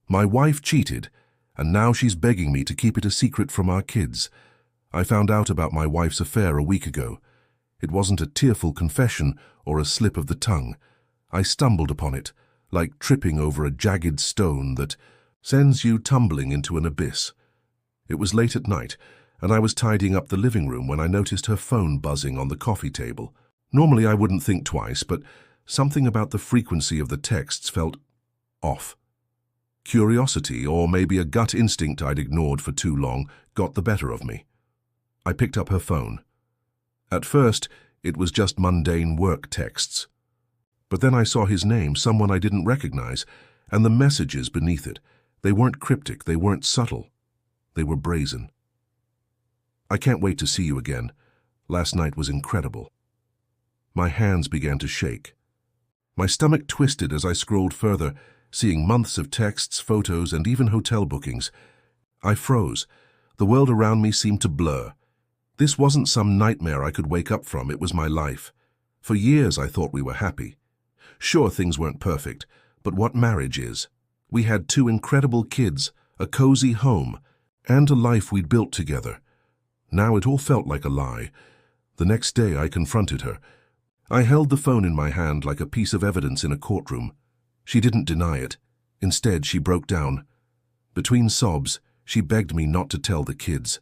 My wife cheated, and now she's begging me to keep it a secret from our kids. I found out about my wife's affair a week ago. It wasn't a tearful confession or a slip of the tongue. I stumbled upon it, like tripping over a jagged stone that sends you tumbling into an abyss. It was late at night, and I was tidying up the living room when I noticed her phone buzzing on the coffee table. Normally I wouldn't think twice, but something about the frequency of the texts felt off. Curiosity, or maybe a gut instinct I'd ignored for too long, got the better of me. I picked up her phone. At first, it was just mundane work texts. But then I saw his name, someone I didn't recognize, and the messages beneath it. They weren't cryptic, they weren't subtle. They were brazen. I can't wait to see you again. Last night was incredible. My hands began to shake. My stomach twisted as I scrolled further, seeing months of texts, photos, and even hotel bookings. I froze. The world around me seemed to blur. This wasn't some nightmare I could wake up from, it was my life. For years I thought we were happy. Sure, things weren't perfect, but what marriage is. We had 2 incredible kids, a cozy home, and a life we'd built together. Now it all felt like a lie. The next day I confronted her. I held the phone in my hand like a piece of evidence in a courtroom. She didn't deny it. Instead, she broke down. Between sobs, she begged me not to tell the kids.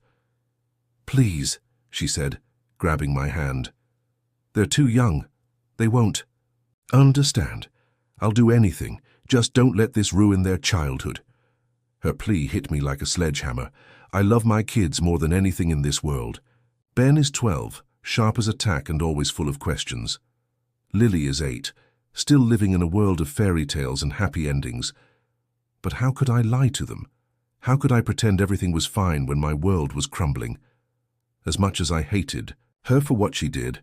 "Please," she said, grabbing my hand. "They're too young. They won't understand. I'll do anything. Just don't let this ruin their childhood." Her plea hit me like a sledgehammer. I love my kids more than anything in this world. Ben is 12, sharp as a tack and always full of questions. Lily is 8, still living in a world of fairy tales and happy endings. But how could I lie to them? How could I pretend everything was fine when my world was crumbling? As much as I hated her for what she did,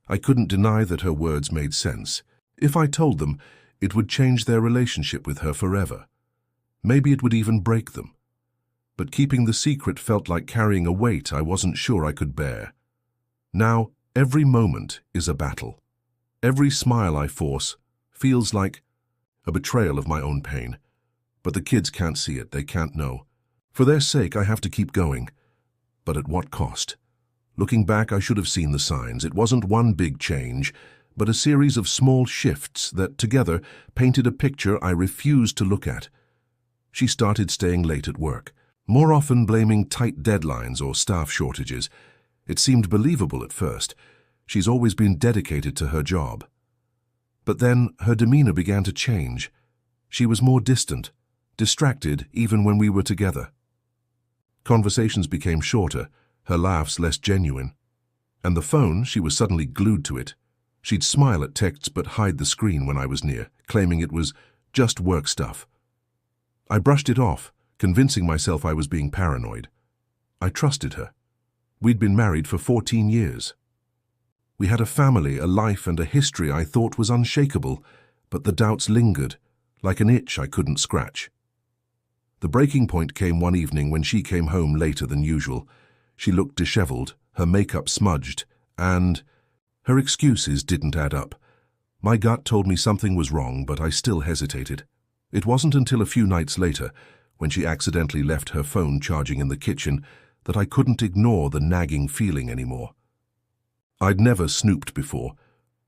I couldn't deny that her words made sense. If I told them, it would change their relationship with her forever. Maybe it would even break them. But keeping the secret felt like carrying a weight I wasn't sure I could bear. Now, every moment is a battle. Every smile I force feels like a betrayal of my own pain. But the kids can't see it, they can't know. For their sake, I have to keep going. But at what cost? Looking back, I should have seen the signs. It wasn't one big change, but a series of small shifts that together painted a picture I refused to look at. She started staying late at work, more often blaming tight deadlines or staff shortages. It seemed believable at first. She's always been dedicated to her job. But then her demeanor began to change. She was more distant, distracted even when we were together. Conversations became shorter, her laughs less genuine. And the phone, she was suddenly glued to it. She'd smile at texts but hide the screen when I was near, claiming it was just work stuff. I brushed it off, convincing myself I was being paranoid. I trusted her. We'd been married for 14 years. We had a family, a life, and a history I thought was unshakable, but the doubts lingered, like an itch I couldn't scratch. The breaking point came one evening when she came home later than usual. She looked disheveled, her makeup smudged, and her excuses didn't add up. My gut told me something was wrong, but I still hesitated. It wasn't until a few nights later, when she accidentally left her phone charging in the kitchen, that I couldn't ignore the nagging feeling anymore. I'd never snooped before,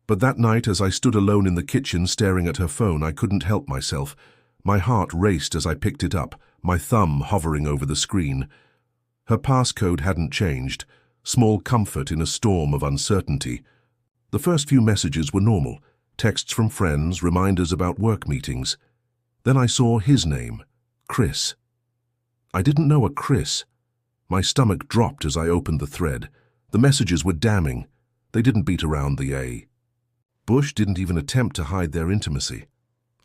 but that night as I stood alone in the kitchen staring at her phone, I couldn't help myself. My heart raced as I picked it up, my thumb hovering over the screen. Her passcode hadn't changed, small comfort in a storm of uncertainty. The first few messages were normal, texts from friends, reminders about work meetings. Then I saw his name, Chris. I didn't know a Chris. My stomach dropped as I opened the thread. The messages were damning. They didn't beat around the A. Bush didn't even attempt to hide their intimacy.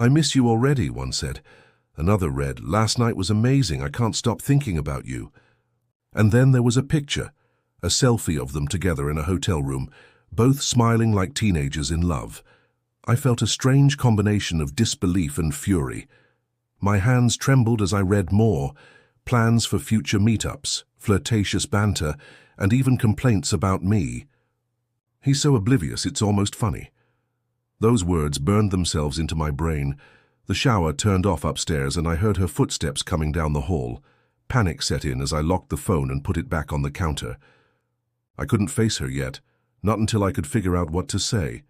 "I miss you already," one said. Another read, "Last night was amazing. I can't stop thinking about you." And then there was a picture, a selfie of them together in a hotel room, both smiling like teenagers in love. I felt a strange combination of disbelief and fury. My hands trembled as I read more, plans for future meetups, flirtatious banter, and even complaints about me. "He's so oblivious, it's almost funny." Those words burned themselves into my brain. The shower turned off upstairs and I heard her footsteps coming down the hall. Panic set in as I locked the phone and put it back on the counter. I couldn't face her yet, not until I could figure out what to say.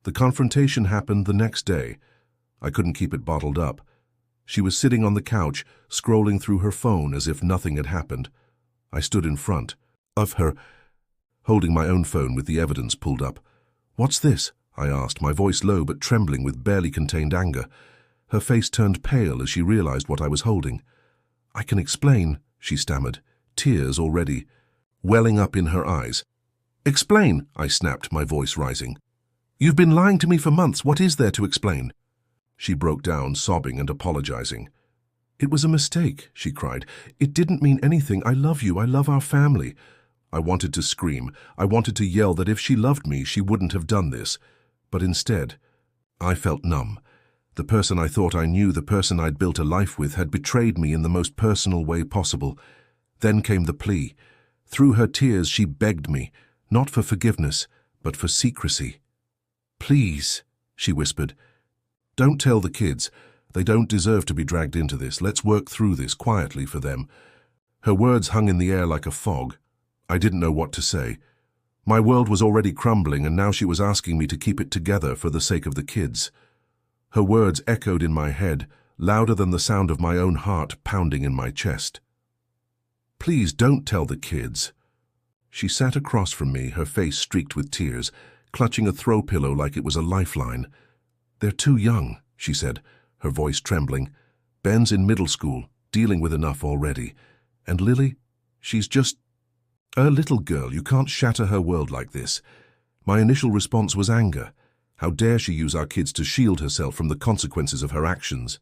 The confrontation happened the next day. I couldn't keep it bottled up. She was sitting on the couch, scrolling through her phone as if nothing had happened. I stood in front of her, holding my own phone with the evidence pulled up. "What's this?" I asked, my voice low but trembling with barely contained anger. Her face turned pale as she realized what I was holding. "I can explain," she stammered, tears already welling up in her eyes. "Explain," I snapped, my voice rising. "You've been lying to me for months. What is there to explain?" She broke down, sobbing and apologizing. "It was a mistake," she cried. "It didn't mean anything. I love you. I love our family." I wanted to scream. I wanted to yell that if she loved me, she wouldn't have done this. But instead, I felt numb. The person I thought I knew, the person I'd built a life with, had betrayed me in the most personal way possible. Then came the plea. Through her tears, she begged me, not for forgiveness, but for secrecy. "Please," she whispered, "don't tell the kids. They don't deserve to be dragged into this. Let's work through this quietly for them." Her words hung in the air like a fog. I didn't know what to say. My world was already crumbling, and now she was asking me to keep it together for the sake of the kids. Her words echoed in my head, louder than the sound of my own heart pounding in my chest. "Please don't tell the kids." She sat across from me, her face streaked with tears, clutching a throw pillow like it was a lifeline. "They're too young," she said, her voice trembling. "Ben's in middle school, dealing with enough already. And Lily, she's just a little girl. You can't shatter her world like this." My initial response was anger. How dare she use our kids to shield herself from the consequences of her actions?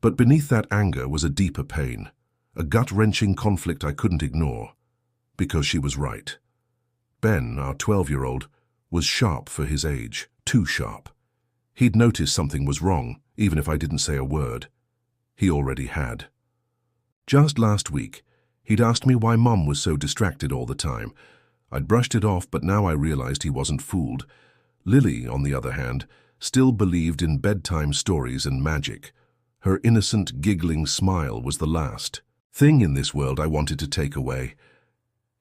But beneath that anger was a deeper pain, a gut-wrenching conflict I couldn't ignore. Because she was right. Ben, our 12-year-old, was sharp for his age, too sharp. He'd noticed something was wrong, even if I didn't say a word. He already had. Just last week, he'd asked me why Mum was so distracted all the time. I'd brushed it off, but now I realized he wasn't fooled. Lily, on the other hand, still believed in bedtime stories and magic. Her innocent, giggling smile was the last thing in this world I wanted to take away.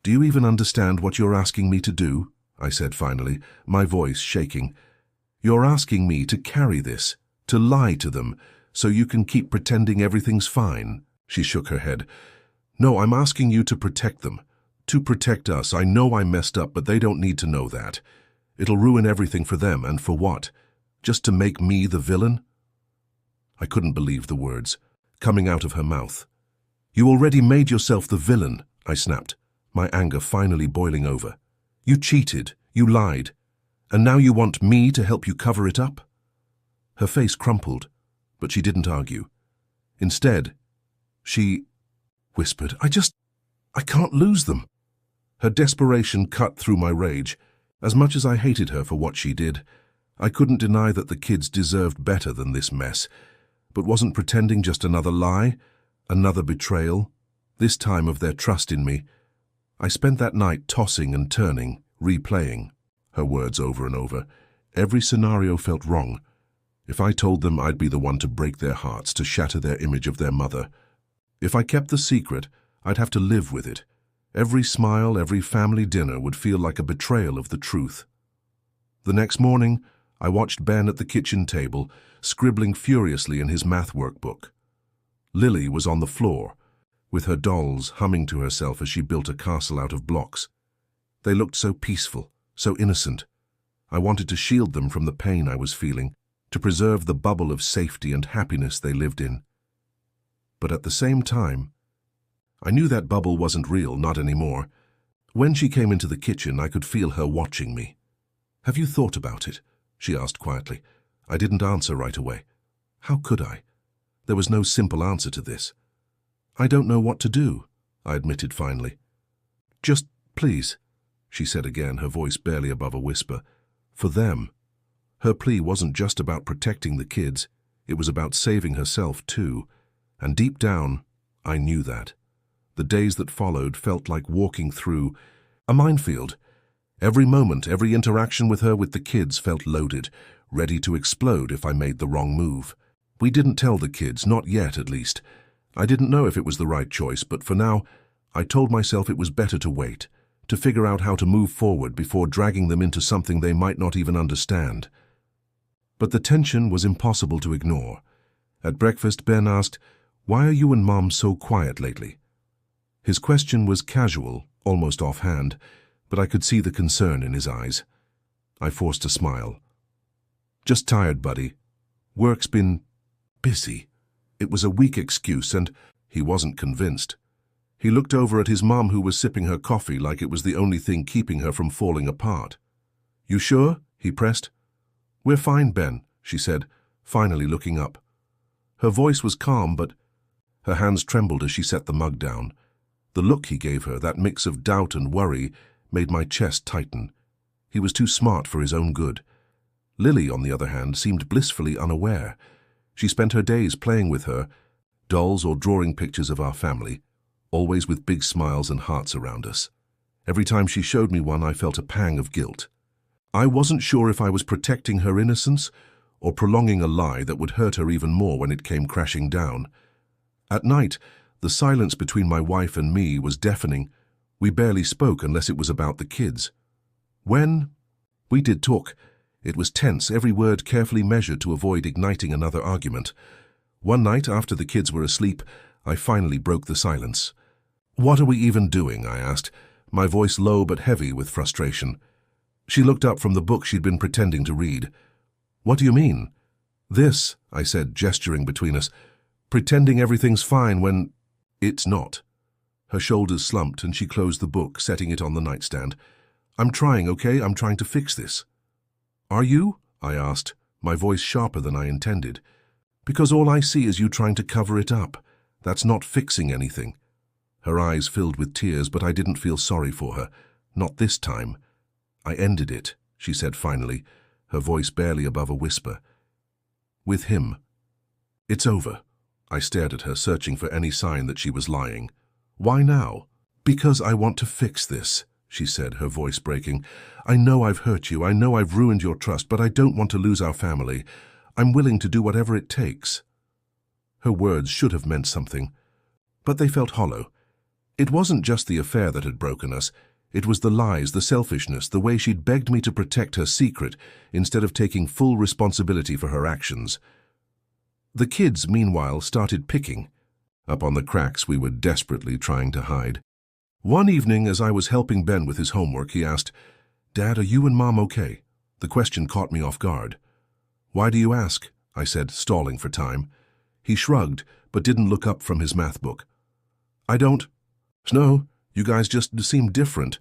"Do you even understand what you're asking me to do?" I said finally, my voice shaking. "You're asking me to carry this, to lie to them, so you can keep pretending everything's fine?" She shook her head. "No, I'm asking you to protect them, to protect us. I know I messed up, but they don't need to know that. It'll ruin everything for them, and for what? Just to make me the villain?" I couldn't believe the words coming out of her mouth. "You already made yourself the villain," I snapped, my anger finally boiling over. "You cheated, you lied, and now you want me to help you cover it up?" Her face crumpled, but she didn't argue. Instead, she whispered, I can't lose them." Her desperation cut through my rage. As much as I hated her for what she did, I couldn't deny that the kids deserved better than this mess. But wasn't pretending just another lie, another betrayal, this time of their trust in me? I spent that night tossing and turning, replaying her words over and over. Every scenario felt wrong. If I told them, I'd be the one to break their hearts, to shatter their image of their mother. If I kept the secret, I'd have to live with it. Every smile, every family dinner would feel like a betrayal of the truth. The next morning, I watched Ben at the kitchen table, scribbling furiously in his math workbook. Lily was on the floor, with her dolls humming to herself as she built a castle out of blocks. They looked so peaceful, so innocent. I wanted to shield them from the pain I was feeling, to preserve the bubble of safety and happiness they lived in. But at the same time, I knew that bubble wasn't real, not anymore. When she came into the kitchen, I could feel her watching me. "Have you thought about it?" she asked quietly. I didn't answer right away. How could I? There was no simple answer to this. "I don't know what to do," I admitted finally. "Just, please," she said again, her voice barely above a whisper. "For them." Her plea wasn't just about protecting the kids. It was about saving herself too. And deep down, I knew that. The days that followed felt like walking through a minefield. Every moment, every interaction with her with the kids felt loaded, ready to explode if I made the wrong move. We didn't tell the kids, not yet at least. I didn't know if it was the right choice, but for now, I told myself it was better to wait, to figure out how to move forward before dragging them into something they might not even understand. But the tension was impossible to ignore. At breakfast, Ben asked, "Why are you and Mom so quiet lately?" His question was casual, almost offhand, but I could see the concern in his eyes. I forced a smile. "Just tired, buddy. Work's been busy." It was a weak excuse, and he wasn't convinced. He looked over at his mom, who was sipping her coffee like it was the only thing keeping her from falling apart. "You sure?" he pressed. "We're fine, Ben," she said, finally looking up. Her voice was calm, but her hands trembled as she set the mug down. The look he gave her, that mix of doubt and worry, made my chest tighten. He was too smart for his own good. Lily, on the other hand, seemed blissfully unaware. She spent her days playing with her, dolls or drawing pictures of our family, always with big smiles and hearts around us. Every time she showed me one, I felt a pang of guilt. I wasn't sure if I was protecting her innocence or prolonging a lie that would hurt her even more when it came crashing down. At night, the silence between my wife and me was deafening. We barely spoke unless it was about the kids. When we did talk, it was tense, every word carefully measured to avoid igniting another argument. One night, after the kids were asleep, I finally broke the silence. "What are we even doing?" I asked, my voice low but heavy with frustration. She looked up from the book she'd been pretending to read. "What do you mean?" "This," I said, gesturing between us. "Pretending everything's fine when it's not." Her shoulders slumped and she closed the book, setting it on the nightstand. "I'm trying, okay? I'm trying to fix this." "Are you?" I asked, my voice sharper than I intended. "Because all I see is you trying to cover it up. That's not fixing anything." Her eyes filled with tears, but I didn't feel sorry for her. Not this time. "I ended it," she said finally, her voice barely above a whisper. "With him. It's over." I stared at her, searching for any sign that she was lying. "Why now?" "Because I want to fix this," she said, her voice breaking. "I know I've hurt you, I know I've ruined your trust, but I don't want to lose our family. I'm willing to do whatever it takes." Her words should have meant something, but they felt hollow. It wasn't just the affair that had broken us. It was the lies, the selfishness, the way she'd begged me to protect her secret instead of taking full responsibility for her actions. The kids, meanwhile, started picking up on the cracks we were desperately trying to hide. One evening, as I was helping Ben with his homework, he asked, "Dad, are you and Mom okay?" The question caught me off guard. "Why do you ask?" I said, stalling for time. He shrugged, but didn't look up from his math book. "I don't. No, you guys just seem different.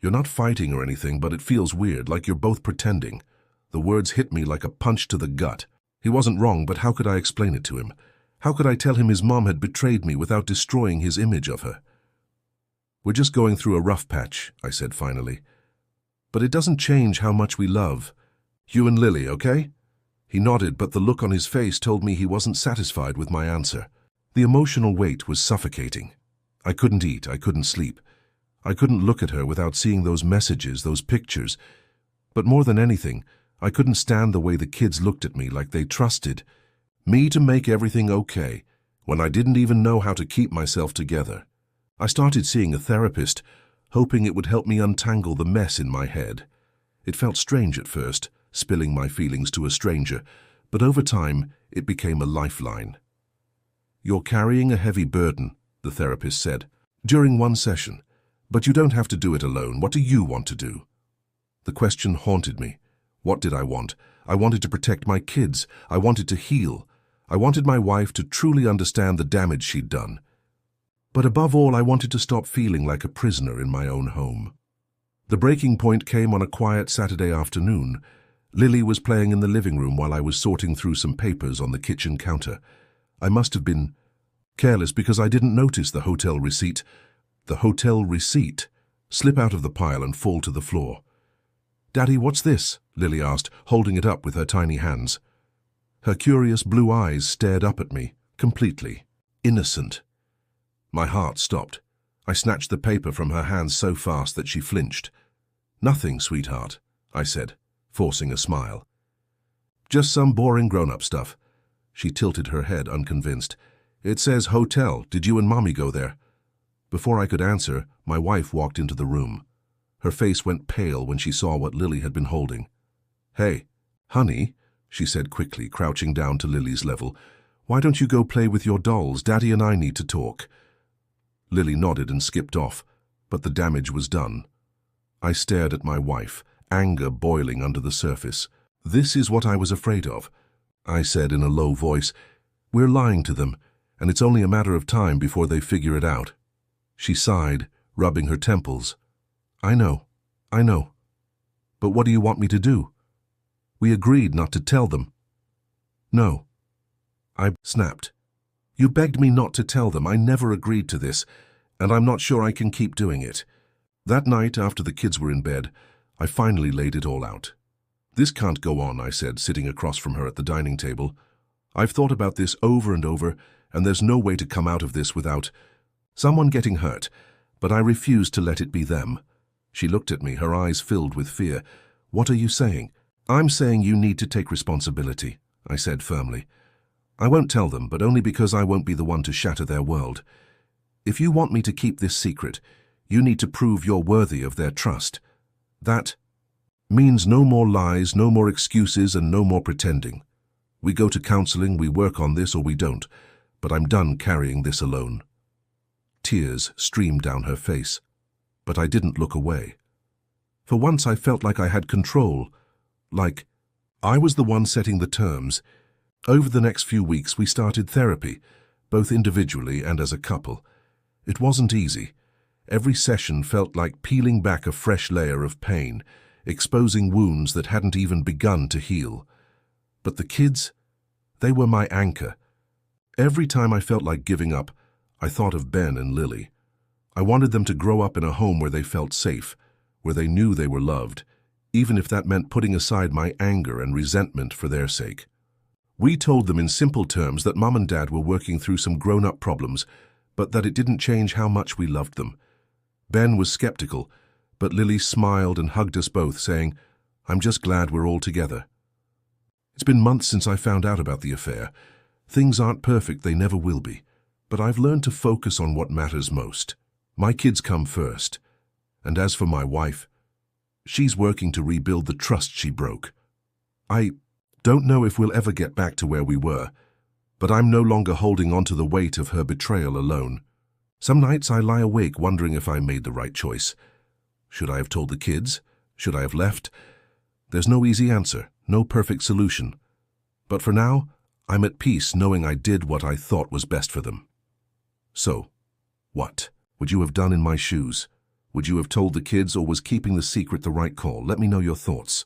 You're not fighting or anything, but it feels weird, like you're both pretending." The words hit me like a punch to the gut. He wasn't wrong, but how could I explain it to him? How could I tell him his mom had betrayed me without destroying his image of her? "We're just going through a rough patch," I said finally. "But it doesn't change how much we love. You and Lily, okay?" He nodded, but the look on his face told me he wasn't satisfied with my answer. The emotional weight was suffocating. I couldn't eat, I couldn't sleep. I couldn't look at her without seeing those messages, those pictures. But more than anything, I couldn't stand the way the kids looked at me, like they trusted me to make everything okay, when I didn't even know how to keep myself together. I started seeing a therapist, hoping it would help me untangle the mess in my head. It felt strange at first, spilling my feelings to a stranger, but over time it became a lifeline. "You're carrying a heavy burden," the therapist said, during one session, "but you don't have to do it alone. What do you want to do?" The question haunted me. What did I want? I wanted to protect my kids. I wanted to heal. I wanted my wife to truly understand the damage she'd done. But above all, I wanted to stop feeling like a prisoner in my own home. The breaking point came on a quiet Saturday afternoon. Lily was playing in the living room while I was sorting through some papers on the kitchen counter. I must have been careless because I didn't notice the hotel receipt slip out of the pile and fall to the floor. "Daddy, what's this?" Lily asked, holding it up with her tiny hands. Her curious blue eyes stared up at me, completely innocent. My heart stopped. I snatched the paper from her hands so fast that she flinched. "Nothing, sweetheart," I said, forcing a smile. "Just some boring grown-up stuff." She tilted her head, unconvinced. It says hotel. Did you and Mommy go there? Before I could answer, my wife walked into the room. Her face went pale when she saw what Lily had been holding. Hey, honey, she said quickly, crouching down to Lily's level. Why don't you go play with your dolls? Daddy and I need to talk. Lily nodded and skipped off, but the damage was done. I stared at my wife, anger boiling under the surface. This is what I was afraid of, I said in a low voice. We're lying to them, and it's only a matter of time before they figure it out. She sighed, rubbing her temples. I know. But what do you want me to do? We agreed not to tell them. No. I snapped. You begged me not to tell them. I never agreed to this, and I'm not sure I can keep doing it. That night, after the kids were in bed, I finally laid it all out. This can't go on, I said, sitting across from her at the dining table. I've thought about this over and over, and there's no way to come out of this without someone getting hurt, but I refuse to let it be them. She looked at me, her eyes filled with fear. What are you saying? I'm saying you need to take responsibility, I said firmly. I won't tell them, but only because I won't be the one to shatter their world. If you want me to keep this secret, you need to prove you're worthy of their trust. That means no more lies, no more excuses, and no more pretending. We go to counseling, we work on this, or we don't, but I'm done carrying this alone. Tears streamed down her face, but I didn't look away. For once I felt like I had control, like I was the one setting the terms. Over the next few weeks we started therapy, both individually and as a couple. It wasn't easy. Every session felt like peeling back a fresh layer of pain, exposing wounds that hadn't even begun to heal. But the kids, they were my anchor. Every time I felt like giving up, I thought of Ben and Lily. I wanted them to grow up in a home where they felt safe, where they knew they were loved, even if that meant putting aside my anger and resentment for their sake. We told them in simple terms that Mom and Dad were working through some grown-up problems, but that it didn't change how much we loved them. Ben was skeptical, but Lily smiled and hugged us both, saying, I'm just glad we're all together. It's been months since I found out about the affair. Things aren't perfect, they never will be. But I've learned to focus on what matters most. My kids come first. And as for my wife, she's working to rebuild the trust she broke. I don't know if we'll ever get back to where we were, but I'm no longer holding on to the weight of her betrayal alone. Some nights I lie awake wondering if I made the right choice. Should I have told the kids? Should I have left? There's no easy answer, no perfect solution. But for now, I'm at peace knowing I did what I thought was best for them. So, what would you have done in my shoes? Would you have told the kids, or was keeping the secret the right call? Let me know your thoughts.